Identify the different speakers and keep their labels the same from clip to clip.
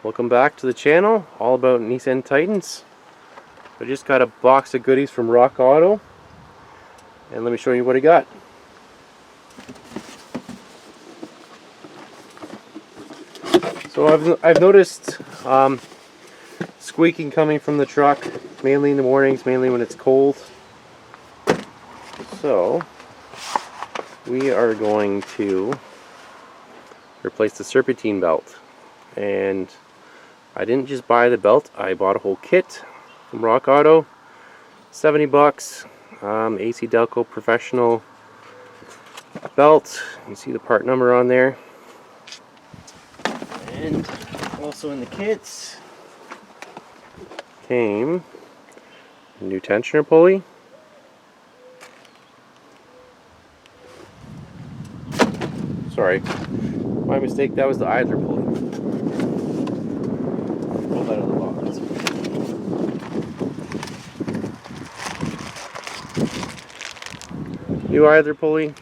Speaker 1: Welcome back to the channel, all about Nissan Titans. I just got a box of goodies from Rock Auto, and let me show you what I got. So I've noticed squeaking coming from the truck, mainly in the mornings, mainly when it's cold. So we are going to replace the Serpentine belt, and I didn't just buy the belt, I bought a whole kit from Rock Auto. 70 bucks, AC Delco Professional belt. You can see the part number on there. And also in the kits came a new tensioner pulley, sorry, my mistake, that was the idler pulley. Pull that out of the box. New idler pulley.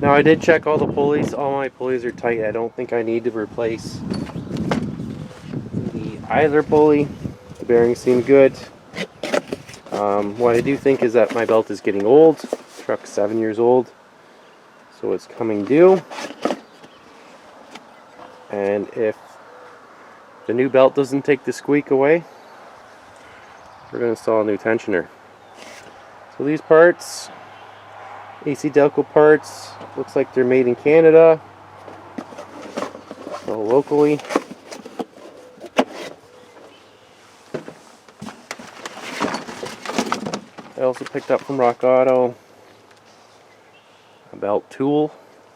Speaker 1: Now I did check all the pulleys. All my pulleys are tight. I don't think I need to replace the idler pulley. The bearings seem good. What I do think is that my belt is getting old. The truck's 7 years old, so it's coming due. And if the new belt doesn't take the squeak away, we're going to install a new tensioner. So these parts, AC Delco parts, looks like they're made in Canada, so locally. I also picked up from Rock Auto a belt tool.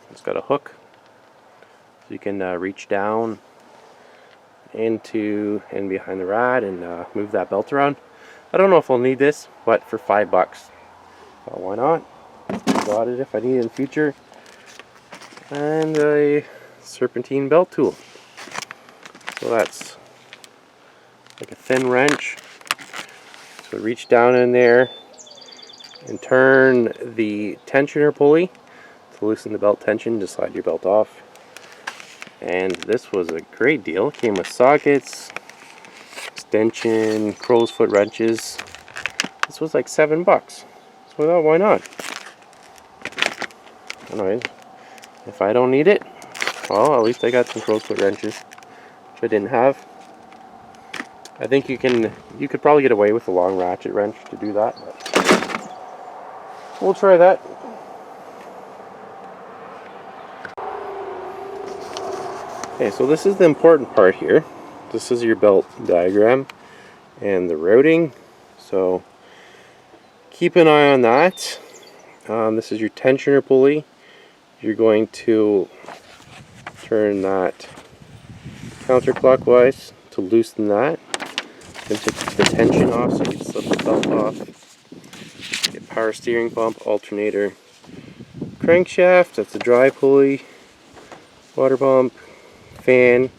Speaker 1: It's got a hook, so you can reach down into and behind the rod and move that belt around. I don't know if I'll need this, but for $5, well, why not? Got it if I need it in the future. And a Serpentine belt tool. So that's like a thin wrench. So reach down in there and turn the tensioner pulley to loosen the belt tension to slide your belt off. And this was a great deal. It came with sockets, extension, crow's foot wrenches. This was like $7. So I thought, why not? Anyway, if I don't need it, well, at least I got some crow's foot wrenches, which I didn't have. I think you could probably get away with a long ratchet wrench to do that, but we'll try that. Okay, so this is the important part here. This is your belt diagram and the routing, so keep an eye on that. This is your tensioner pulley. You're going to turn that counterclockwise to loosen that. Then take the tension off so you can slip the belt off. Get power steering pump, alternator, crankshaft. That's the dry pulley, water pump, fan.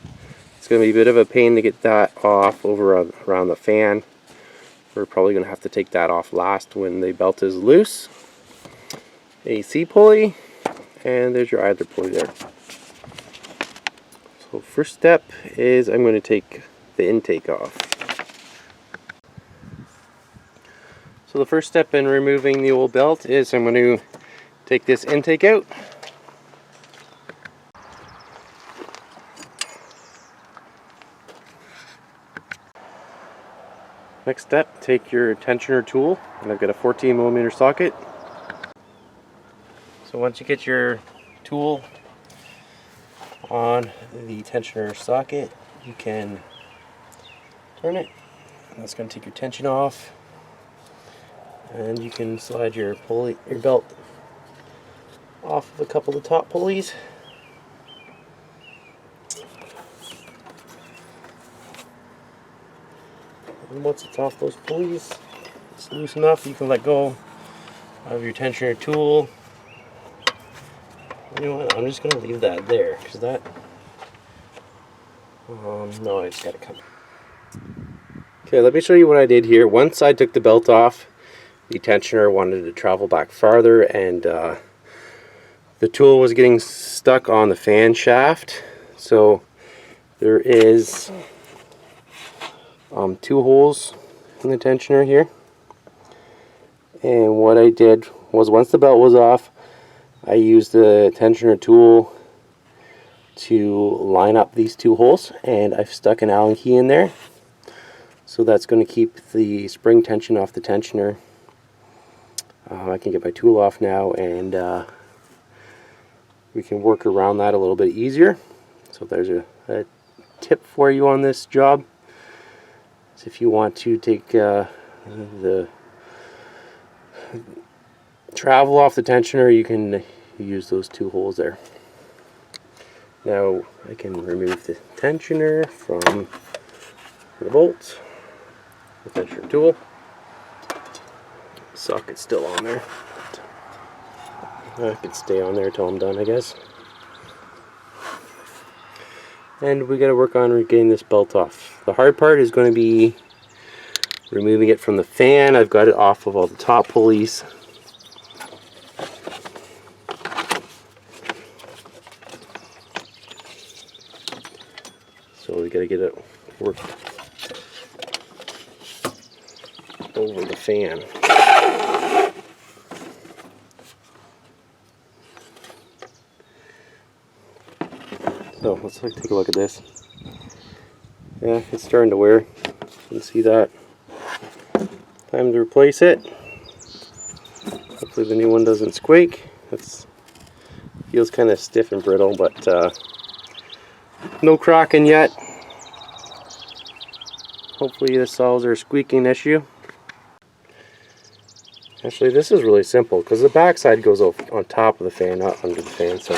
Speaker 1: It's going to be a bit of a pain to get that off around the fan. We're probably going to have to take that off last when the belt is loose. AC pulley, and there's your idler pulley there. So first step is I'm going to take the intake off. So the first step in removing the old belt is I'm going to take this intake out. Next step, take your tensioner tool, and I've got a 14mm socket. So once you get your tool on the tensioner socket, you can turn it, and that's going to take your tension off, and you can slide your belt off of a couple of the top pulleys. And once it's off those pulleys, it's loose enough, you can let go of your tensioner tool. You know what, I'm just going to leave that there, because that, no, I just got to come. Okay, let me show you what I did here. Once I took the belt off, the tensioner wanted to travel back farther, and the tool was getting stuck on the fan shaft. So there is 2 holes in the tensioner here. And what I did was, once the belt was off, I used the tensioner tool to line up these 2 holes, and I've stuck an Allen key in there. So that's going to keep the spring tension off the tensioner. I can get my tool off now, and we can work around that a little bit easier. So there's a tip for you on this job. So if you want to take the travel off the tensioner, you can use those 2 holes there. Now I can remove the tensioner from the bolt. The tensioner tool. Socket's still on there. I could stay on there till I'm done, I guess. And we got to work on getting this belt off. The hard part is going to be removing it from the fan. I've got it off of all the top pulleys. So we got to get it worked over the fan. So let's take a look at this. Yeah, it's starting to wear. You can see that. Time to replace it. Hopefully the new one doesn't squeak. It feels kind of stiff and brittle, but no cracking yet. Hopefully this solves our squeaking issue. Actually, this is really simple because the backside goes on top of the fan, not under the fan, so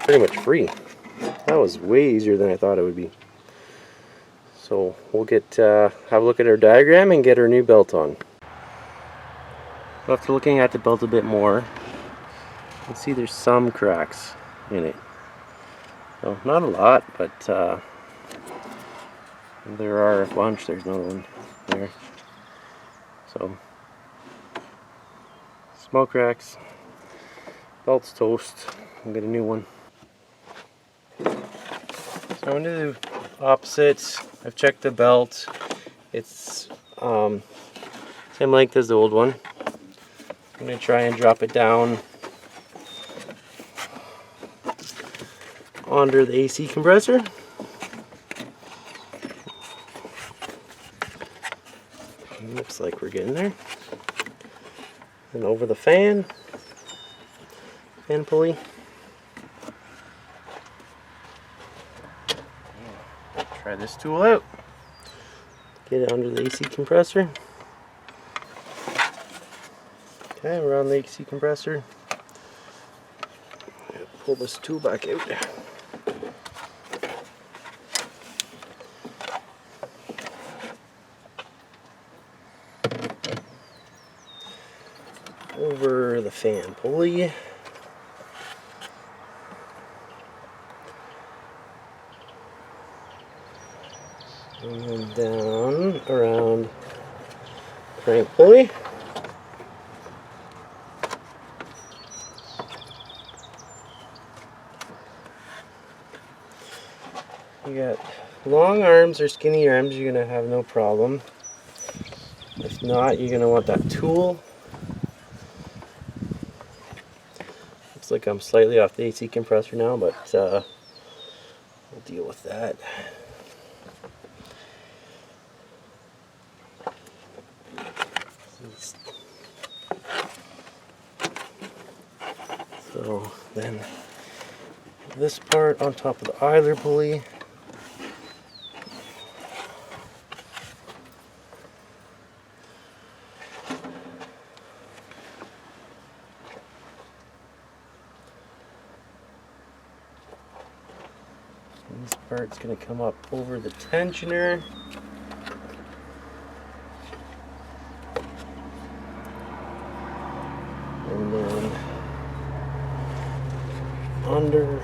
Speaker 1: pretty much free. That was way easier than I thought it would be. So we'll have a look at our diagram and get our new belt on. After looking at the belt a bit more, you can see there's some cracks in it. So not a lot, but there are a bunch. There's another one there. So small cracks. Belt's toast. I'll get a new one. So I'm going to do opposites. I've checked the belt. It's same length as the old one. I'm going to try and drop it down under the AC compressor. Looks like we're getting there. And over the fan pulley. Try this tool out. Get it under the AC compressor. Okay, around the AC compressor. Pull this tool back out. Over the fan pulley. And then down around crank pulley. You got long arms or skinny arms, you're going to have no problem. If not, you're going to want that tool. Looks like I'm slightly off the AC compressor now, but we'll deal with that. So then this part on top of the idler pulley. And this part's going to come up over the tensioner. And then under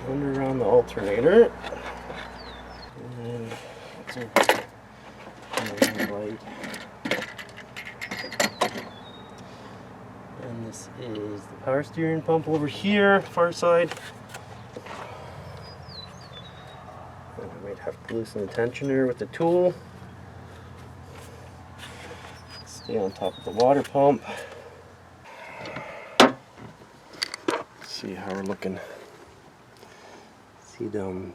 Speaker 1: around the alternator, and then it's over the light. This is the power steering pump over here, far side. And I might have to loosen the tensioner with the tool. Stay on top of the water pump. See how we're looking. See down,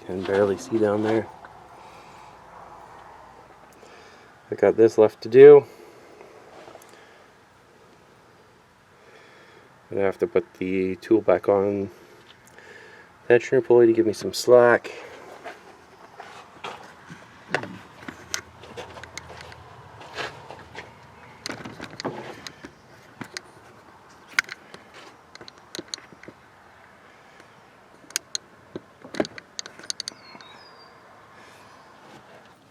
Speaker 1: can barely see down there. I got this left to do. I'm gonna have to put the tool back on the tensioner pulley to give me some slack.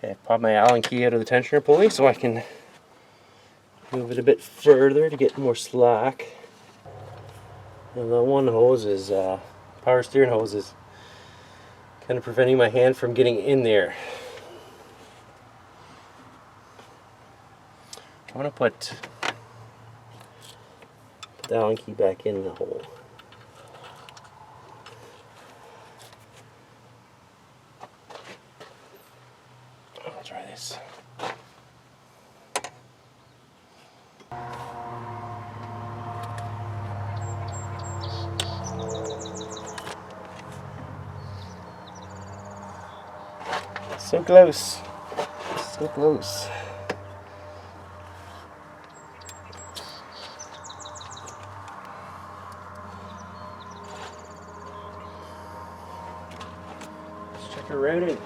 Speaker 1: Okay, pop my Allen key out of the tensioner pulley so I can move it a bit further to get more slack. And the one hose is, power steering hose is kind of preventing my hand from getting in there. I'm going to put the Allen key back in the hole. I'll try this. So close. So close. Let's check her routing.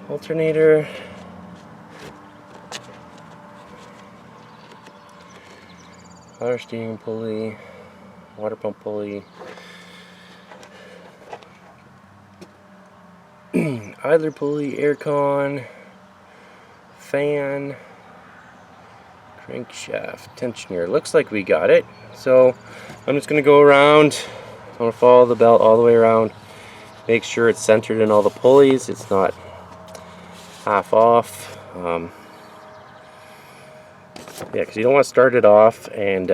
Speaker 1: Alternator. Power steering pulley. Water pump pulley. Idler pulley, aircon, fan, crankshaft, tensioner. Looks like we got it. So I'm just going to go around. I'm going to follow the belt all the way around. Make sure it's centered in all the pulleys. It's not half off. Yeah, because you don't want to start it off and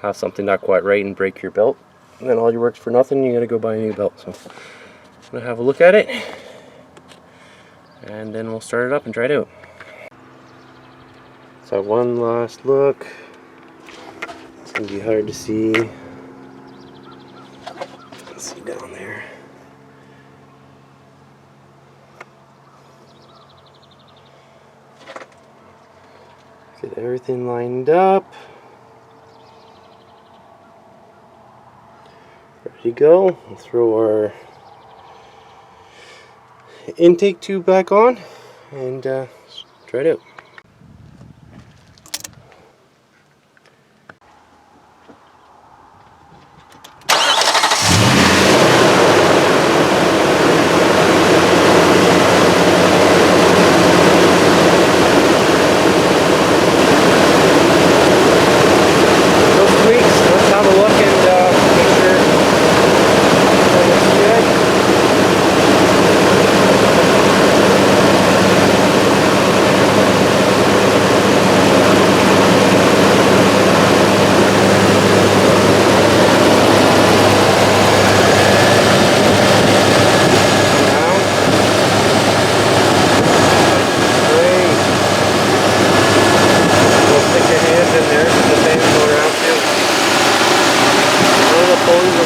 Speaker 1: have something not quite right and break your belt. And then all your work's for nothing. You got to go buy a new belt. So I'm going to have a look at it. And then we'll start it up and try it out. So one last look. It's going to be hard to see. Let's see down there. Get everything lined up. Ready to go. We'll throw our intake tube back on and try it out.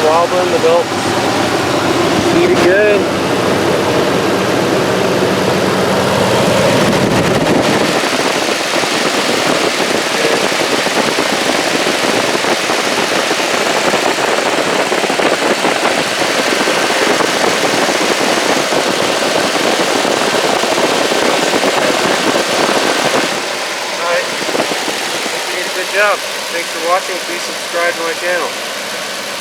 Speaker 1: Wobbling, the belt seated good. Alright, you did a good job. Thanks for watching. Please subscribe to my channel.